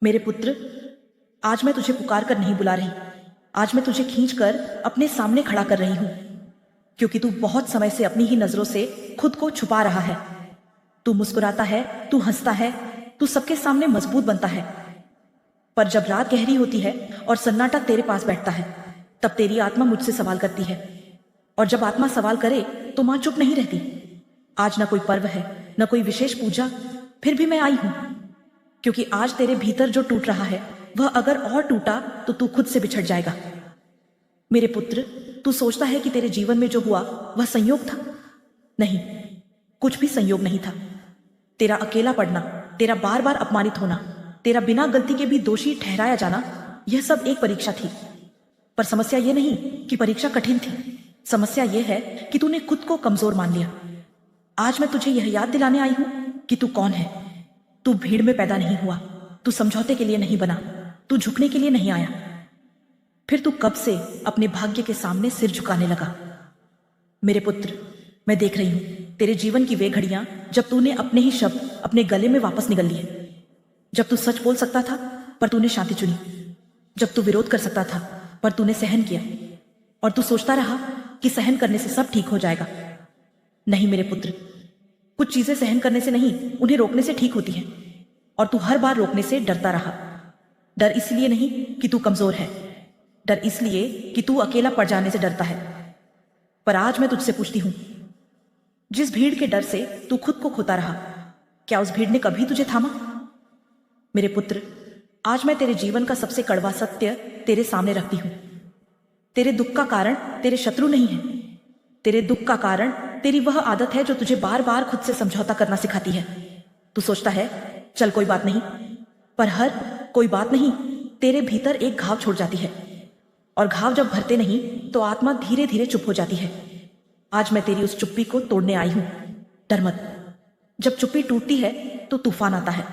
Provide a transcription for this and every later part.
मेरे पुत्र, आज मैं तुझे पुकार कर नहीं बुला रही। आज मैं तुझे खींच कर अपने सामने खड़ा कर रही हूं, क्योंकि तू बहुत समय से अपनी ही नजरों से खुद को छुपा रहा है। तू मुस्कुराता है, तू हंसता है, तू सबके सामने मजबूत बनता है, पर जब रात गहरी होती है और सन्नाटा तेरे पास बैठता है, तब तेरी आत्मा मुझसे सवाल करती है। और जब आत्मा सवाल करे तो मां चुप नहीं रहती। आज न कोई पर्व है, न कोई विशेष पूजा, फिर भी मैं आई हूं, क्योंकि आज तेरे भीतर जो टूट रहा है वह अगर और टूटा तो तू खुद से बिछड़ जाएगा। मेरे पुत्र, तू सोचता है कि तेरे जीवन में जो हुआ वह संयोग था। नहीं, कुछ भी संयोग नहीं था। तेरा अकेला पड़ना, तेरा बार बार अपमानित होना, तेरा बिना गलती के भी दोषी ठहराया जाना, यह सब एक परीक्षा थी। पर समस्या यह नहीं कि परीक्षा कठिन थी, समस्या यह है कि तूने खुद को कमजोर मान लिया। आज मैं तुझे यह याद दिलाने आई हूं कि तू कौन है। तू भीड़ में पैदा नहीं हुआ, तू समझौते के लिए नहीं बना, तू झुकने के लिए नहीं आया। फिर तू कब से अपने भाग्य के सामने सिर झुकाने लगा। मेरे पुत्र, मैं देख रही हूं तेरे जीवन की वे घड़ियां जब तूने अपने ही शब्द अपने गले में वापस निगल लिए। जब तू सच बोल सकता था पर तूने शांति चुनी। जब तू विरोध कर सकता था पर तूने सहन किया, और तू सोचता रहा कि सहन करने से सब ठीक हो जाएगा। नहीं मेरे पुत्र, कुछ चीजें सहन करने से नहीं, उन्हें रोकने से ठीक होती हैं। और तू हर बार रोकने से डरता रहा। डर इसलिए नहीं कि तू कमजोर है, डर इसलिए कि तू अकेला पड़ जाने से डरता है। पर आज मैं तुझसे पूछती हूं, जिस भीड़ के डर से तू खुद को खोता रहा, क्या उस भीड़ ने कभी तुझे थामा? मेरे पुत्र, आज मैं तेरे जीवन का सबसे कड़वा सत्य तेरे सामने रखती हूं। तेरे दुख का कारण तेरे शत्रु नहीं है। तेरे दुख का कारण तेरी वह आदत है जो तुझे बार बार खुद से समझौता करना सिखाती है। तू सोचता है चल कोई बात नहीं, पर हर कोई बात नहीं तेरे भीतर एक घाव छोड़ जाती है, और घाव जब भरते नहीं तो आत्मा धीरे धीरे चुप हो जाती है। आज मैं तेरी उस चुप्पी को तोड़ने आई हूं। डर मत। जब चुप्पी टूटती है तो तूफान आता है,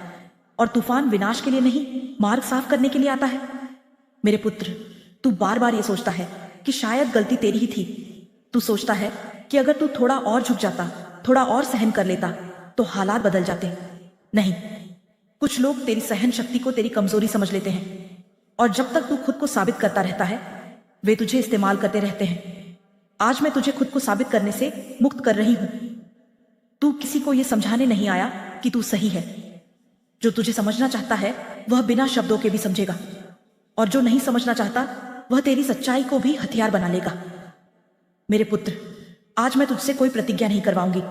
और तूफान विनाश के लिए नहीं, मार्ग साफ करने के लिए आता है। मेरे पुत्र, तू बार बार ये सोचता है कि शायद गलती तेरी ही थी। तू सोचता है कि अगर तू थोड़ा और झुक जाता, थोड़ा और सहन कर लेता तो हालात बदल जाते। नहीं, कुछ लोग तेरी सहन शक्ति को तेरी कमजोरी समझ लेते हैं, और जब तक तू खुद को साबित करता रहता है वे तुझे इस्तेमाल करते रहते हैं। आज मैं तुझे खुद को साबित करने से मुक्त कर रही हूं। तू किसी को यह समझाने नहीं आया कि तू सही है। जो तुझे समझना चाहता है वह बिना शब्दों के भी समझेगा, और जो नहीं समझना चाहता वह तेरी सच्चाई को भी हथियार बना लेगा। मेरे पुत्र, आज मैं तुझसे कोई प्रतिज्ञा नहीं करवाऊंगी।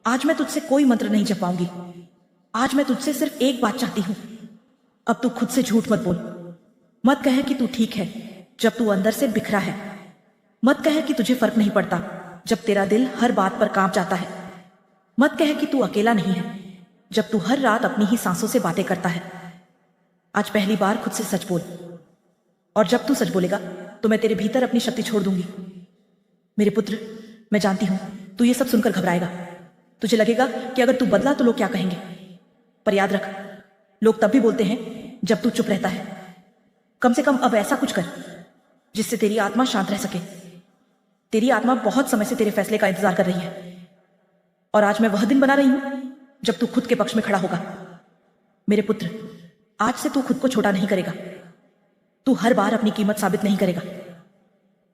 आज मैं तुझसे कोई मंत्र नहीं जपवाऊंगी। आज मैं तुझसे सिर्फ एक बात चाहती हूं। अब तू खुद से झूठ मत बोल। मत कह कि तू ठीक है जब तू अंदर से बिखरा है। मत कह कि तुझे फर्क नहीं पड़ता जब तेरा दिल हर बात पर कांप जाता है। मत कह कि तू अकेला नहीं है जब तू हर रात अपनी ही सांसों से बातें करता है। आज पहली बार खुद से सच बोल, और जब तू सच बोलेगा तो मैं तेरे भीतर अपनी शक्ति छोड़ दूंगी। मेरे पुत्र, मैं जानती हूं तू ये सब सुनकर घबराएगा। तुझे लगेगा कि अगर तू बदला तो लोग क्या कहेंगे, पर याद रख, लोग तब भी बोलते हैं जब तू चुप रहता है। कम से कम अब ऐसा कुछ कर जिससे तेरी आत्मा शांत रह सके। तेरी आत्मा बहुत समय से तेरे फैसले का इंतजार कर रही है, और आज मैं वह दिन बना रही हूं जब तू खुद के पक्ष में खड़ा होगा। मेरे पुत्र, आज से तू खुद को छोटा नहीं करेगा। तू हर बार अपनी कीमत साबित नहीं करेगा।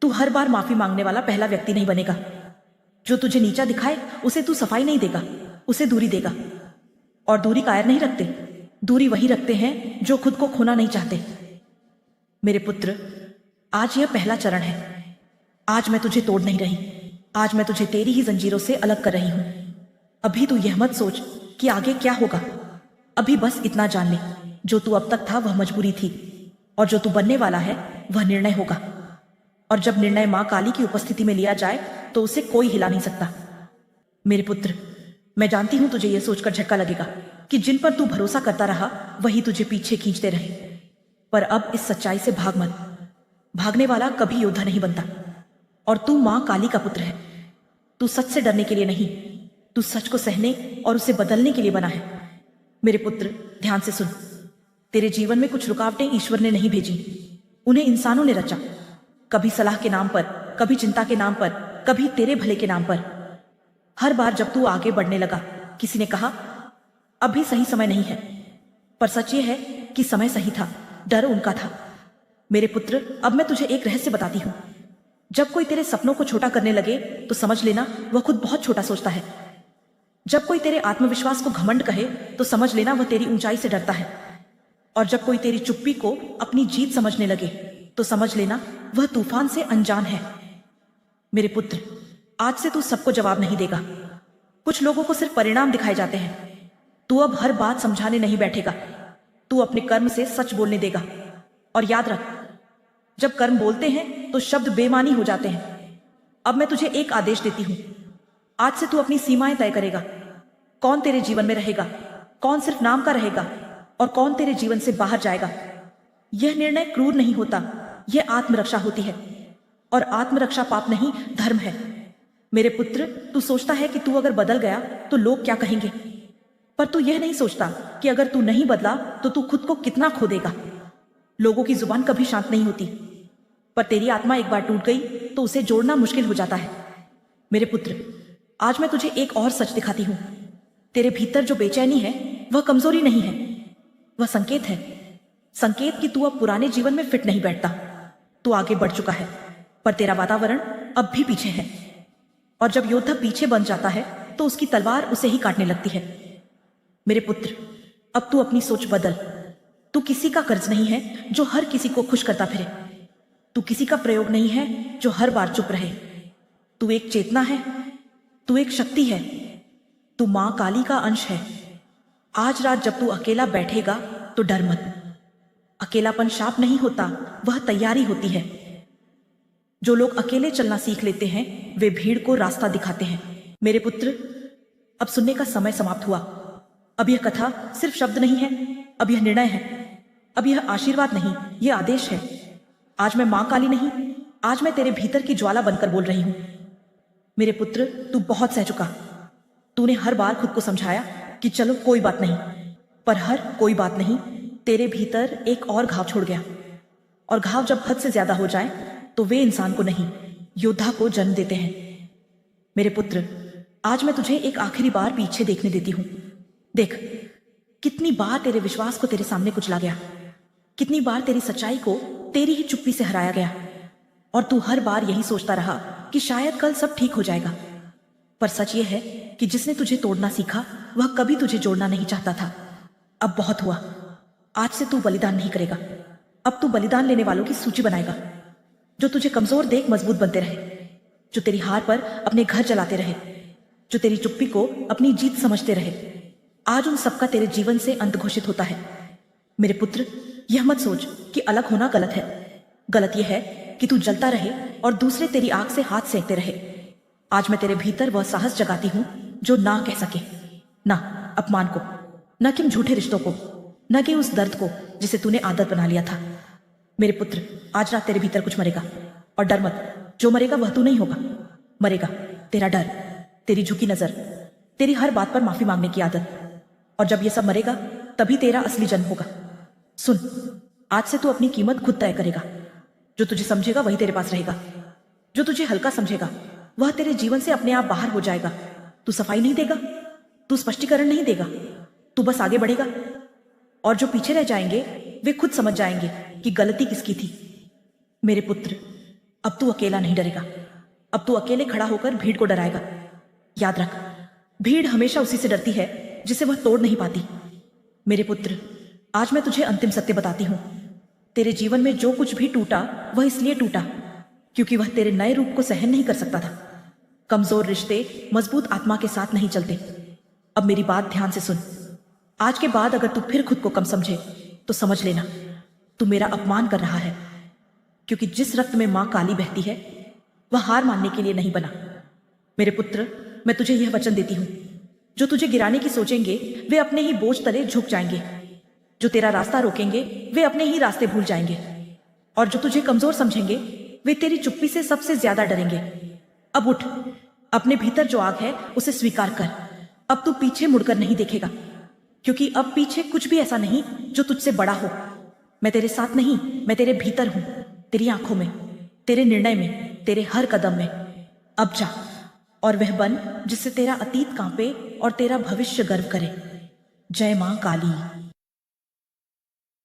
तू हर बार माफी मांगने वाला पहला व्यक्ति नहीं बनेगा। जो तुझे नीचा दिखाए उसे तू सफाई नहीं देगा, उसे दूरी देगा। और दूरी कायर नहीं रखते, दूरी वही रखते हैं जो खुद को खोना नहीं चाहते। मेरे पुत्र, आज यह पहला चरण है। आज मैं तुझे तोड़ नहीं रही, आज मैं तुझे तेरी ही जंजीरों से अलग कर रही हूं। अभी तू यह मत सोच कि आगे क्या होगा। अभी बस इतना जान ले, जो तू अब तक था वह मजबूरी थी, और जो तू बनने वाला है वह निर्णय होगा। और जब निर्णय मां काली की उपस्थिति में लिया जाए तो उसे कोई हिला नहीं सकता। मेरे पुत्र, मैं जानती हूं तुझे यह सोचकर झटका लगेगा कि जिन पर तू भरोसा करता रहा वही तुझे पीछे खींचते रहे, पर अब इस सच्चाई से भाग मत। भागने वाला कभी योद्धा नहीं बनता, और तू मां काली का पुत्र है। तू सच से डरने के लिए नहीं, तू सच को सहने और उसे बदलने के लिए बना है। मेरे पुत्र, ध्यान से सुन। तेरे जीवन में कुछ रुकावटें ईश्वर ने नहीं भेजी, उन्हें इंसानों ने रचा। कभी सलाह के नाम पर, कभी चिंता के नाम पर, कभी तेरे भले के नाम पर। हर बार जब तू आगे बढ़ने लगा किसी ने कहा अभी सही समय नहीं है, पर सच ये है कि समय सही था, डर उनका था। मेरे पुत्र, अब मैं तुझे एक रहस्य बताती हूँ। जब कोई तेरे सपनों को छोटा करने लगे तो समझ लेना वह खुद बहुत छोटा सोचता है। जब कोई तेरे आत्मविश्वास को घमंड कहे तो समझ लेना वह तेरी ऊंचाई से डरता है। और जब कोई तेरी चुप्पी को अपनी जीत समझने लगे तो समझ लेना वह तूफान से अनजान है। मेरे पुत्र, आज से तू सबको जवाब नहीं देगा। कुछ लोगों को सिर्फ परिणाम दिखाए जाते हैं। तू अब हर बात समझाने नहीं बैठेगा, तू अपने कर्म से सच बोलने देगा। और याद रख, जब कर्म बोलते हैं तो शब्द बेमानी हो जाते हैं। अब मैं तुझे एक आदेश देती हूं, आज से तू अपनी सीमाएं तय करेगा। कौन तेरे जीवन में रहेगा, कौन सिर्फ नाम का रहेगा और कौन तेरे जीवन से बाहर जाएगा। यह निर्णय क्रूर नहीं होता, यह आत्मरक्षा होती है। और आत्मरक्षा पाप नहीं, धर्म है। मेरे पुत्र, तू सोचता है कि तू अगर बदल गया तो लोग क्या कहेंगे, पर तू यह नहीं सोचता कि अगर तू नहीं बदला तो तू खुद को कितना खो देगा। लोगों की जुबान कभी शांत नहीं होती, पर तेरी आत्मा एक बार टूट गई तो उसे जोड़ना मुश्किल हो जाता है। मेरे पुत्र, आज मैं तुझे एक और सच दिखाती हूं। तेरे भीतर जो बेचैनी है वह कमजोरी नहीं है, वह संकेत है। संकेत कि तू अब पुराने जीवन में फिट नहीं बैठता। तू आगे बढ़ चुका है, पर तेरा वातावरण अब भी पीछे है। और जब योद्धा पीछे बन जाता है तो उसकी तलवार उसे ही काटने लगती है। मेरे पुत्र, अब तू अपनी सोच बदल। तू किसी का कर्ज नहीं है जो हर किसी को खुश करता फिरे। तू किसी का प्रयोग नहीं है जो हर बार चुप रहे। तू एक चेतना है, तू एक शक्ति है, तू मां काली का अंश है। आज रात जब तू अकेला बैठेगा तो डर मत। अकेलापन शाप नहीं होता, वह तैयारी होती है। जो लोग अकेले चलना सीख लेते हैं वे भीड़ को रास्ता दिखाते हैं। मेरे पुत्र, अब सुनने का समय समाप्त हुआ। अब यह कथा सिर्फ शब्द नहीं है, अब यह निर्णय है। अब यह आशीर्वाद नहीं, यह आदेश है। आज मैं मां काली नहीं, आज मैं तेरे भीतर की ज्वाला बनकर बोल रही हूं। मेरे पुत्र, तू बहुत सह चुका। तूने हर बार खुद को समझाया कि चलो कोई बात नहीं, पर हर कोई बात नहीं तेरे भीतर एक और घाव छोड़ गया। और घाव जब हद से ज्यादा हो जाए तो वे इंसान को नहीं, योद्धा को जन्म देते हैं। मेरे पुत्र, आज मैं तुझे एक आखिरी बार पीछे देखने देती हूं। देख, कितनी बार तेरे विश्वास को तेरे सामने कुचला गया, कितनी बार तेरी सच्चाई को तेरी ही चुप्पी से हराया गया। और तू हर बार यही सोचता रहा कि शायद कल सब ठीक हो जाएगा। पर सच यह है कि जिसने तुझे तोड़ना सीखा वह कभी तुझे जोड़ना नहीं चाहता था। अब बहुत हुआ, आज से तू बलिदान नहीं करेगा। अब तू बलिदान लेने वालों की सूची बनाएगा, जो तुझे कमजोर देख मजबूत बनते रहे, जो तेरी हार पर अपने घर चलाते रहे, जो तेरी चुप्पी को अपनी जीत समझते रहे। आज उन सबका तेरे जीवन से अंत घोषित होता है। मेरे पुत्र, यह मत सोच कि अलग होना गलत है। गलत यह है कि तू जलता रहे और दूसरे तेरी आग से हाथ सेकते रहे। आज मैं तेरे भीतर वह साहस जगाती हूं जो ना कह सके, ना अपमान को, न कि झूठे रिश्तों को, न कि उस दर्द को जिसे तूने आदत बना लिया था। मेरे पुत्र, आज रात तेरे भीतर कुछ मरेगा। और डर मत, जो मरेगा वह तू नहीं होगा। मरेगा तेरा डर, तेरी झुकी नजर, तेरी हर बात पर माफी मांगने की आदत। और जब यह सब मरेगा तभी तेरा असली जन्म होगा। सुन, आज से तू अपनी कीमत खुद तय करेगा। जो तुझे समझेगा वही तेरे पास रहेगा, जो तुझे हल्का समझेगा वह तेरे जीवन से अपने आप बाहर हो जाएगा। तू सफाई नहीं देगा, तू स्पष्टीकरण नहीं देगा, तू बस आगे बढ़ेगा। और जो पीछे रह जाएंगे वे खुद समझ जाएंगे कि गलती किसकी थी। मेरे पुत्र, अब तू अकेला नहीं डरेगा। अब तू अकेले खड़ा होकर भीड़ को डराएगा। याद रख, भीड़ हमेशा उसी से डरती है जिसे वह तोड़ नहीं पाती। मेरे पुत्र, आज मैं तुझे अंतिम सत्य बताती हूं। तेरे जीवन में जो कुछ भी टूटा वह इसलिए टूटा क्योंकि वह तेरे नए रूप को सहन नहीं कर सकता था। कमजोर रिश्ते मजबूत आत्मा के साथ नहीं चलते। अब मेरी बात ध्यान से सुन। आज के बाद अगर तू फिर खुद को कम समझे तो समझ लेना तू मेरा अपमान कर रहा है, क्योंकि जिस रक्त में मां काली बहती है वह हार मानने के लिए नहीं बना। मेरे पुत्र, मैं तुझे यह वचन देती हूं, जो तुझे गिराने की सोचेंगे वे अपने ही बोझ तले झुक जाएंगे। जो तेरा रास्ता रोकेंगे वे अपने ही रास्ते भूल जाएंगे। और जो तुझे कमजोर समझेंगे वे तेरी चुप्पी से सबसे ज्यादा डरेंगे। अब उठ, अपने भीतर जो आग है उसे स्वीकार कर। अब तू पीछे मुड़कर नहीं देखेगा, क्योंकि अब पीछे कुछ भी ऐसा नहीं जो तुझसे बड़ा हो। मैं तेरे साथ नहीं, मैं तेरे भीतर हूं, तेरी आंखों में, तेरे निर्णय में, तेरे हर कदम में। अब जा और वह बन जिससे तेरा अतीत कांपे और तेरा भविष्य गर्व करे। जय मां काली।